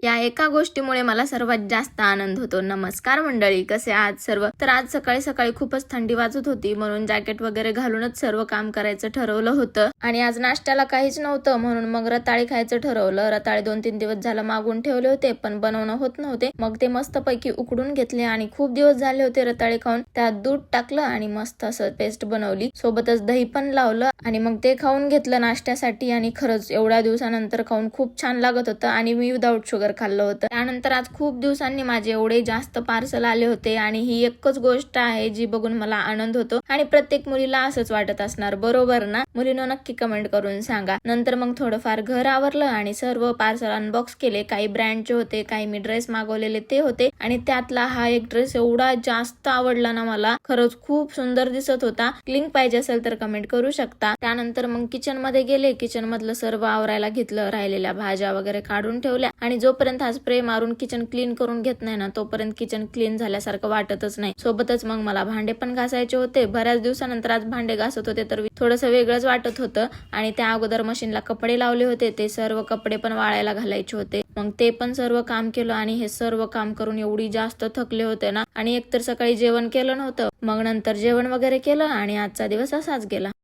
या एका गोष्टीमुळे मला सर्वात जास्त आनंद होतो. नमस्कार मंडळी, कसे आहात सर्व? तर आज सकाळी सकाळी खूपच थंडी वाजत होती, म्हणून जॅकेट वगैरे घालूनच सर्व काम करायचं ठरवलं होतं. आणि आज नाश्त्याला काहीच नव्हतं, म्हणून मग रताळे खायचं ठरवलं. रताळे 2-3 दिवस झालं मागून ठेवले होते, पण बनवणं होत नव्हते. मग ते मस्तपैकी उकडून घेतले आणि खूप दिवस झाले होते रताळे खाऊन. त्यात दूध टाकलं आणि मस्त असं पेस्ट बनवली, सोबतच दही पण लावलं आणि मग ते खाऊन घेतलं नाश्त्यासाठी. आणि खरंच एवढ्या दिवसानंतर खाऊन खूप छान लागत होतं आणि मी विदाऊट शुगर खाल्लं होतं. त्यानंतर आज खूप दिवसांनी माझे एवढे जास्त पार्सल आले होते आणि ही एकच गोष्ट आहे जी बघून मला आनंद होतो आणि प्रत्येक मुलीला असंच वाटत असणार, बरोबर ना? मुलीनं नक्की कमेंट करून सांगा. नंतर मग थोडंफार घर आवरलं आणि सर्व पार्सल अनबॉक्स केले. काही ब्रँडचे होते, काही मी ड्रेस मागवलेले ते होते आणि त्यातला हा एक ड्रेस एवढा जास्त आवडला ना मला, खरंच खूप सुंदर दिसत होता. लिंक पाहिजे असेल तर कमेंट करू शकता. त्यानंतर मग किचन मध्ये गेले, किचन मधलं सर्व आवरायला घेतलं, राहिलेल्या भाज्या वगैरे काढून ठेवल्या आणि जोपर्यंत हा स्प्रे मारून किचन क्लीन करून घेत नाही ना, तोपर्यंत किचन क्लीन झाल्यासारखं वाटतच नाही. सोबतच मग मला भांडे पण घासायचे होते. बऱ्याच दिवसानंतर आज भांडे घासत होते, तर थोडंसं वेगळंच वाटत होतं. आणि त्या अगोदर मशीनला कपडे लावले होते, ते सर्व कपडे पण वाळायला घालायचे होते. मग ते पण सर्व काम केलं आणि हे सर्व काम करून एवढी जास्त थकले होते ना. आणि एकतर सकाळी जेवण केलं नव्हतं, मग नंतर जेवण वगैरे केलं आणि आजचा दिवस असाच गेला.